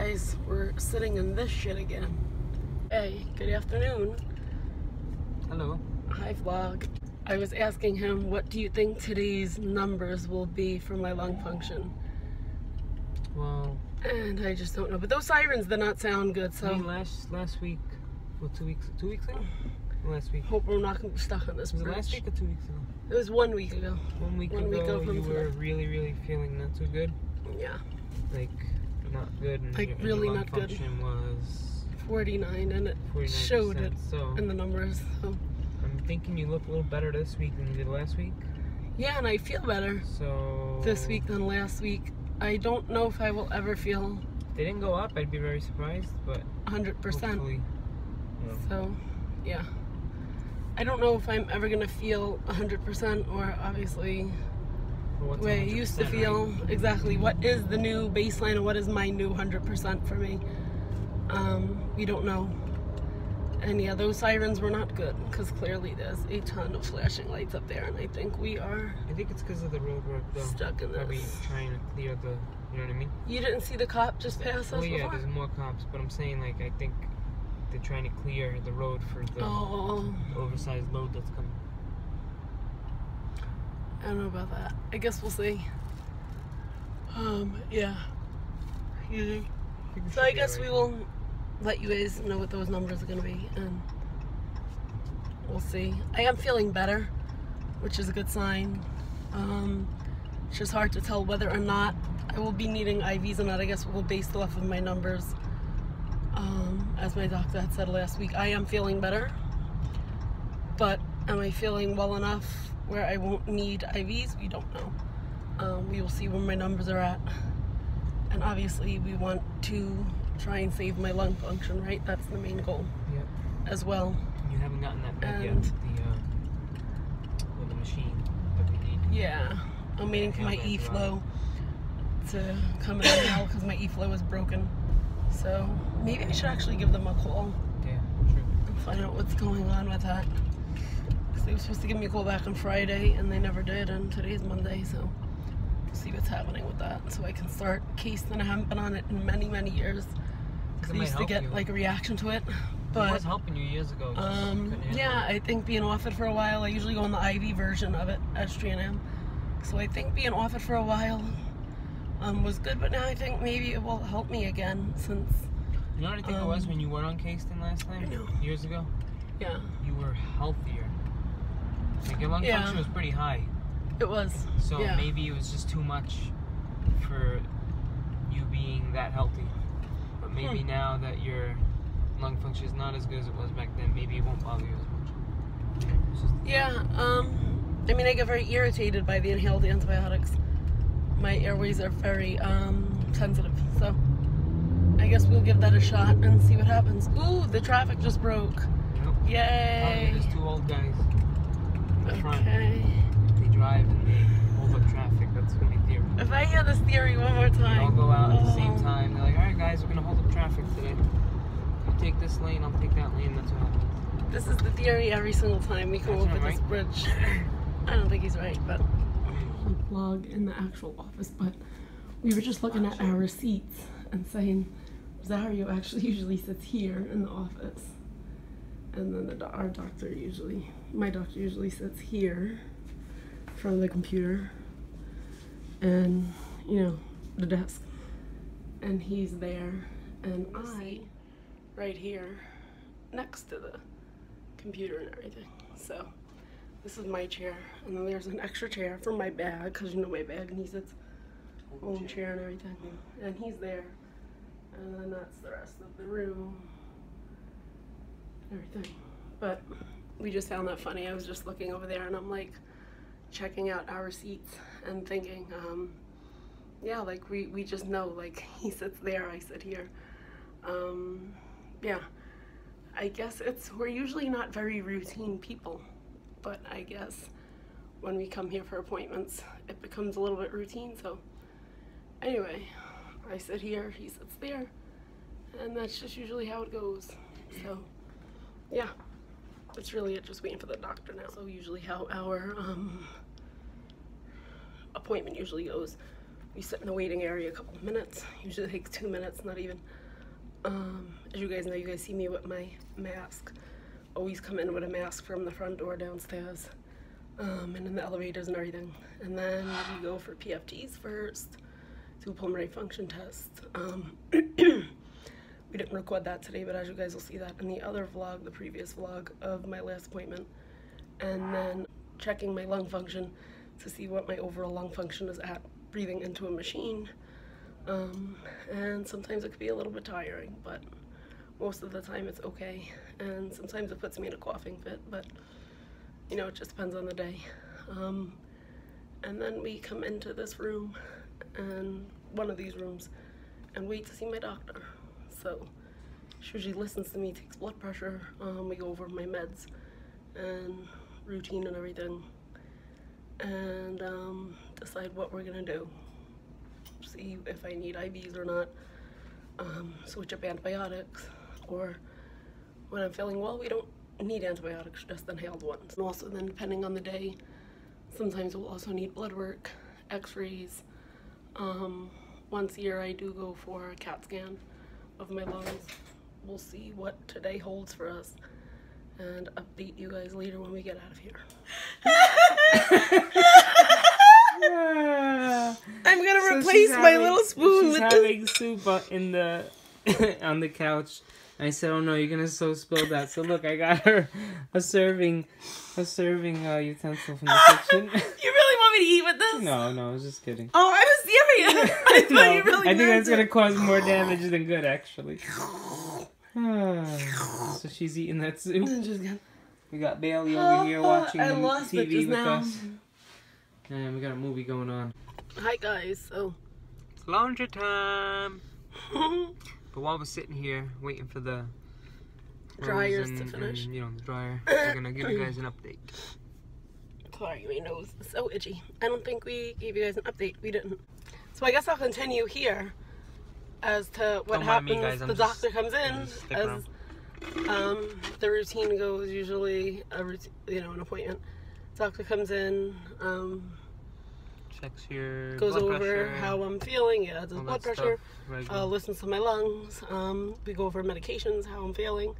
guys, we're sitting in this shit again. Hey, good afternoon. Hello. Hi vlog. I was asking him, what do you think today's numbers will be for my lung function? Well, and I just don't know. But those sirens did not sound good, so. I mean, last week, well, 2 weeks ago? Last week. Hope we're not stuck on this Was bridge. it last week or 2 weeks ago? It was 1 week ago. 1 week ago, you were really feeling not too good? Yeah. Like, not good. And like, really not good. Your lung function was 49, and it showed it so in the numbers. So. I'm thinking you look a little better this week than you did last week. Yeah, and I feel better this week than last week. I don't know if I will ever feel. If they didn't go up, I'd be very surprised, but 100%. Hopefully, So, yeah. I don't know if I'm ever gonna feel 100%, or obviously the way I used to feel. Right? Exactly. What is the new baseline, and what is my new 100% for me? We don't know. And yeah, those sirens were not good, because clearly there's a ton of flashing lights up there, and I think we are. I think it's because of the road work, though. Stuck in this. Probably trying to clear the, you know what I mean? You didn't see the cop just pass us? Well, yeah, before? there's more cops, but I'm saying, like, I think they're trying to clear the road for the oversized load that's coming. I don't know about that. I guess we'll see. Yeah. So I guess we will let you guys know what those numbers are going to be, and we'll see. I am feeling better, which is a good sign. It's just hard to tell whether or not I will be needing IVs or not. I guess we'll base it off of my numbers. As my doctor had said last week, I am feeling better, but am I feeling well enough where I won't need IVs? We don't know. We will see where my numbers are at, and obviously we want to try and save my lung function, right? That's the main goal. Yep. As well. You haven't gotten that back yet with the machine that we need. Yeah, I'm waiting for my E-flow to come in now, because my E-flow is broken. So maybe I should actually give them a call. Yeah, true. And find out what's going on with that. Because they were supposed to give me a call back on Friday, and they never did, and today's Monday, so we'll see what's happening with that, so I can start cased. And I haven't been on it in many years. Because I used to get like a reaction to it. But it was helping you years ago. Yeah, I think being off it for a while, I usually go on the IV version of it, Estrogen. So I think being off it for a while was good, but now I think maybe it will help me again, since... You know what I think it was when you were on Caseton last time? Years ago? Yeah. You were healthier. Like, your lung function was pretty high. It was. So maybe it was just too much for you being that healthy. But maybe now that your lung function is not as good as it was back then, maybe it won't bother you as much. Yeah, I mean, I get very irritated by the inhaled antibiotics. My airways are very sensitive, so I guess we'll give that a shot and see what happens. Ooh, the traffic just broke. Yep. Yay! There's two old guys in the front. Okay. They drive and they hold up traffic. That's my theory. If I hear this theory one more time. They all go out at the same time. They're like, alright guys, we're going to hold up traffic today. You take this lane, I'll take that lane. That's what happens. This is the theory every single time we come over this bridge. I don't think he's right, but... vlog in the actual office, but we were just looking at our seats and saying Zario actually usually sits here in the office, and then our doctor usually, my doctor usually sits here in front of the computer and, you know, the desk, and he's there, and I right here next to the computer and everything. So this is my chair, and then there's an extra chair for my bag, because you know my bag needs its own chair and everything. And he's there, and then that's the rest of the room, everything. But we just found that funny. I was just looking over there, and I'm like checking out our seats and thinking, yeah, like we just know, like he sits there, I sit here. Yeah, I guess we're usually not very routine people. But I guess when we come here for appointments, it becomes a little bit routine. So anyway, I sit here, he sits there, and that's just usually how it goes. So yeah, that's really it, just waiting for the doctor now. So usually how our appointment usually goes, we sit in the waiting area a couple of minutes. Usually takes 2 minutes, not even. As you guys know, you guys see me with my mask. Always come in with a mask from the front door downstairs, and in the elevators and everything. And then we go for PFTs first, do pulmonary function tests. We didn't record that today, but as you guys will see that in the other vlog, the previous vlog of my last appointment. And then checking my lung function to see what my overall lung function is at, breathing into a machine. And sometimes it could be a little bit tiring, but most of the time it's okay. And sometimes it puts me in a coughing fit, but you know, it just depends on the day. And then we come into this room, and one of these rooms, and wait to see my doctor. So she usually listens to me, takes blood pressure, we go over my meds and routine and everything, and decide what we're gonna do. See if I need IVs or not, switch up antibiotics, or when I'm feeling well, we don't need antibiotics, just inhaled ones. And also then depending on the day, sometimes we'll also need blood work, x-rays. Once a year I do go for a CAT scan of my lungs. We'll see what today holds for us and update you guys later when we get out of here. I'm gonna replace my little spoon with having soup in the on the couch. I said, "Oh no, you're gonna spill that." So look, I got her a serving utensil from the kitchen. You really want me to eat with this? No, I was just kidding. Oh, I was serious. I thought you really I think that's gonna cause more damage than good, actually. So she's eating that soup. We got Bailey over here watching TV with us. And we got a movie going on. Hi guys, so it's laundry time. But while we're sitting here waiting for the dryers to finish, and, you know, the dryer, we're gonna give you guys an update. Sorry, my nose is so itchy. I don't think we gave you guys an update. We didn't. So I guess I'll continue here as to what happens. Guys, the doctor comes in as the routine goes. Usually, an appointment. Doctor comes in, checks your goes blood over pressure, how I'm feeling. Yeah, does blood pressure. Listens to my lungs. We go over medications, how I'm feeling.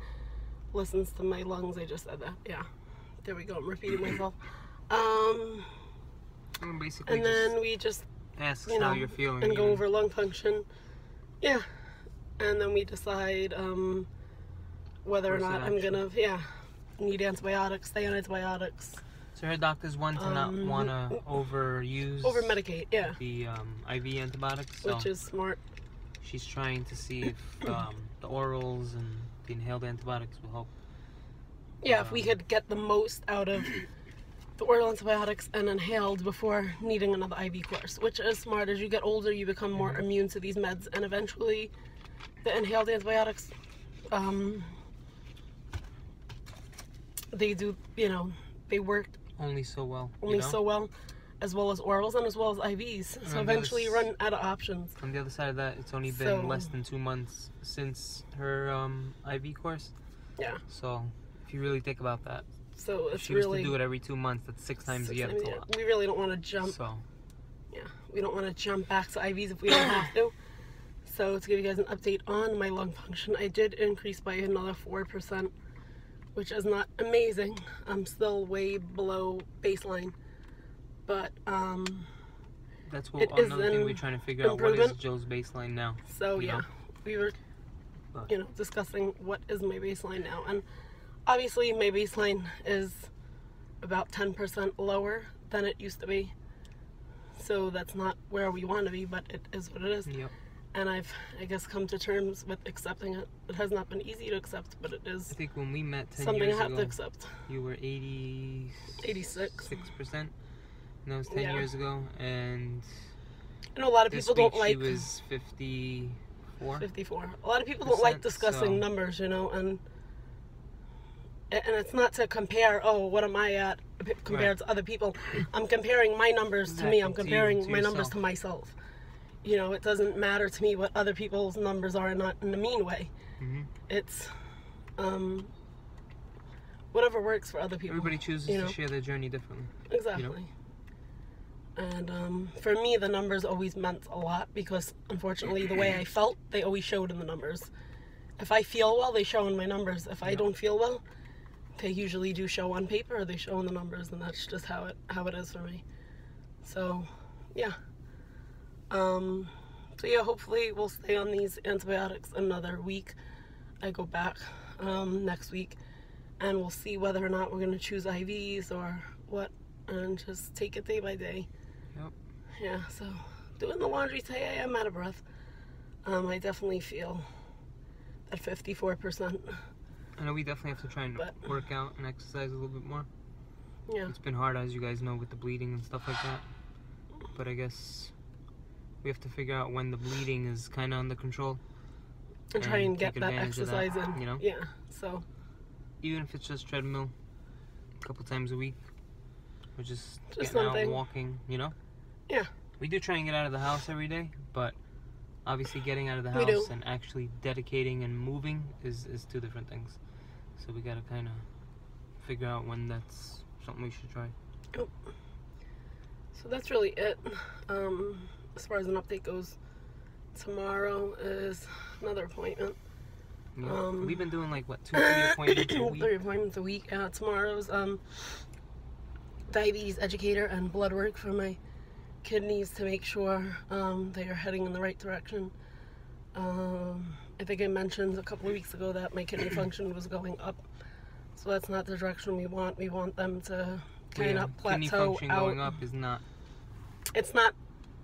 Listens to my lungs. I just said that. Yeah, there we go. I'm repeating myself. Basically, and then we just ask how you're feeling and go over lung function. Yeah, and then we decide whether or not I'm gonna need antibiotics, stay on antibiotics. So her doctors want to not want to over-medicate the IV antibiotics, so which is smart. She's trying to see if the orals and the inhaled antibiotics will help. Yeah, if we could get the most out of the oral antibiotics and inhaled before needing another IV course, which is smart. As you get older, you become more immune to these meds, and eventually the inhaled antibiotics, they do, they work only so well. So well, as well as orals and as well as IVs. So eventually you run out of options. On the other side of that, it's only been less than 2 months since her IV course. Yeah. So if you really think about that, so it's if she was to do it every 2 months, that's 6 times a year. That's a lot. We really don't want to jump. We don't want to jump back to IVs if we don't have to. So to give you guys an update on my lung function, I did increase by another 4%, which is not amazing. I'm still way below baseline, but that's what another thing we're trying to figure out. What is Jill's baseline now? So we were discussing what is my baseline now, and obviously my baseline is about 10% lower than it used to be. So that's not where we want to be, but it is what it is. Yep. And I've, I guess, come to terms with accepting it. It has not been easy to accept, but it is. I think when we met 10 something years I have ago, to accept. You were 86%. And that was 10 years ago. And I know a lot of people don't like. She was 54. 54. A lot of people don't like discussing numbers, and it's not to compare. Oh, what am I at compared to other people? I'm comparing my numbers to me. I'm comparing my numbers to myself. It doesn't matter to me what other people's numbers are, not in a mean way. It's whatever works for other people. Everybody chooses to share their journey differently. Exactly. And for me, the numbers always meant a lot because, unfortunately, the way I felt, they always showed in the numbers. If I feel well, they show in my numbers. If I don't feel well, they usually do show on paper or they show in the numbers, and that's just how it is for me. So, yeah. So yeah, hopefully we'll stay on these antibiotics another week. I go back next week, and we'll see whether or not we're going to choose IVs or what, and just take it day by day. Yep. Yeah, so doing the laundry today, I am out of breath. I definitely feel at 54%. I know we definitely have to try and work out and exercise a little bit more. Yeah. It's been hard, as you guys know, with the bleeding and stuff like that. But I guess we have to figure out when the bleeding is kind of under control. And try and get that exercise in. You know? Yeah, so. Even if it's just treadmill a couple times a week. Or just getting something. out and walking, you know? Yeah. We do try and get out of the house every day, but obviously getting out of the house and actually dedicating and moving is two different things. So we gotta kind of figure out when that's something we should try. Oh. So that's really it. As far as an update goes, tomorrow is another appointment. Yeah. We've been doing like, what, 2-3 appointments a week? 3 appointments a week. Tomorrow's diabetes educator and blood work for my kidneys to make sure they are heading in the right direction. I think I mentioned a couple of weeks ago that my kidney function was going up, so that's not the direction we want. We want them to kind of plateau kidney function out. going up is not. It's not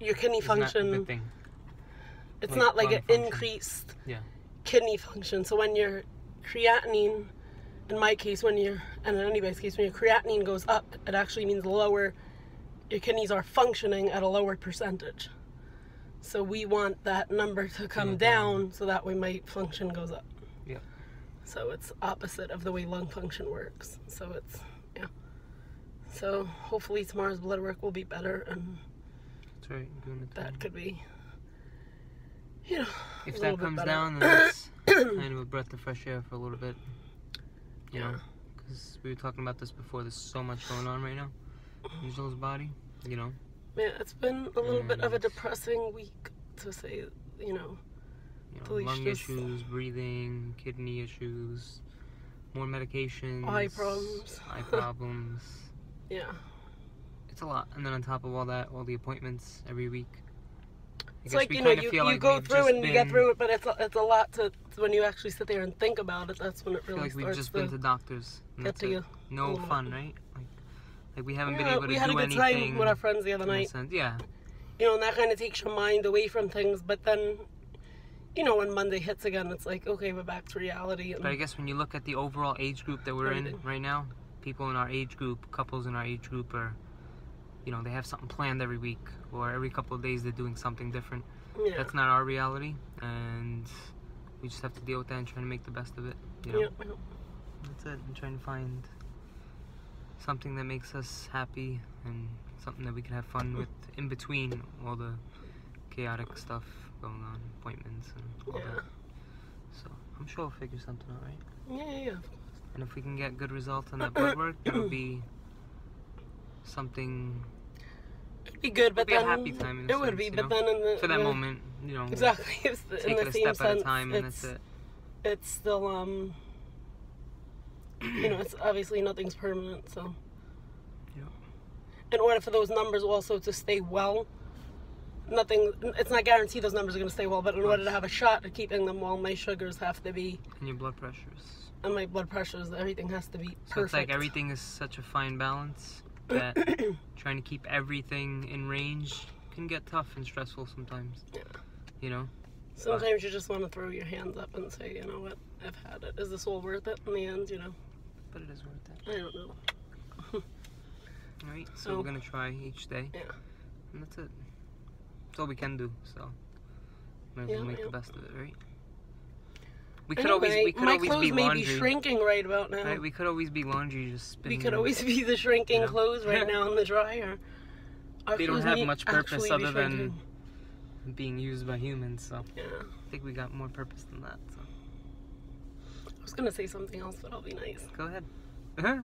your kidney function. Not a good thing. It's like not like an function. increased kidney function. So when your creatinine, in my case, and in anybody's case, when your creatinine goes up, it actually means lower. Your kidneys are functioning at a lower percentage. So we want that number to come down so that way my function goes up. Yeah. So it's opposite of the way lung function works. So it's, So hopefully tomorrow's blood work will be better, and that's right. Doing it that could be, if that comes down, then that's kind of a breath of fresh air for a little bit. You know, because we were talking about this before. There's so much going on right now in Joel's body. You know. Yeah, it's been a little bit of a depressing week, to say, lung issues, breathing, kidney issues, more medications, eye problems. Yeah. It's a lot. And then on top of all that, all the appointments every week. It's like, you go through and you get through it, but it's a lot to when you actually sit there and think about it. That's when it really starts. We've just been to doctors. Get to you. No fun, right? Like we haven't been able to do anything. We had a good time with our friends the other night. Yeah. And that kind of takes your mind away from things. But then, when Monday hits again, it's like, okay, we're back to reality. But I guess when you look at the overall age group that we're in right now, people in our age group, couples in our age group are, they have something planned every week, or every couple of days they're doing something different. Yeah. That's not our reality, and we just have to deal with that and try to make the best of it. That's it. And trying to find something that makes us happy and something that we can have fun with in between all the chaotic stuff going on, appointments and all that. So I'm sure we'll figure something out, right? Yeah. And if we can get good results on that blood work, it'll be something. It'd be good, but then a happy time in the would be, but then for that moment, exactly. Take it a step at a time, and that's it. It's still it's obviously nothing's permanent, so. Yeah. In order for those numbers also to stay well, it's not guaranteed those numbers are going to stay well, but in order to have a shot at keeping them well, my sugars have to be. And your blood pressures. And my blood pressures, everything has to be perfect. So it's like everything is such a fine balance that trying to keep everything in range can get tough and stressful sometimes. Yeah. Sometimes you just want to throw your hands up and say, you know what, I've had it. Is this all worth it in the end, But it is worth it. I don't know. Alright, so we're going to try each day. Yeah. And that's it. That's all we can do, so might as well make the best of it, right? We could always be laundry. My clothes may be shrinking right about now. Right, we could always be laundry, just spinning. We could always be the shrinking clothes right now in the dryer. They don't have much purpose other than being used by humans, so yeah. I think we got more purpose than that. So I was gonna say something else, but I'll be nice. Go ahead.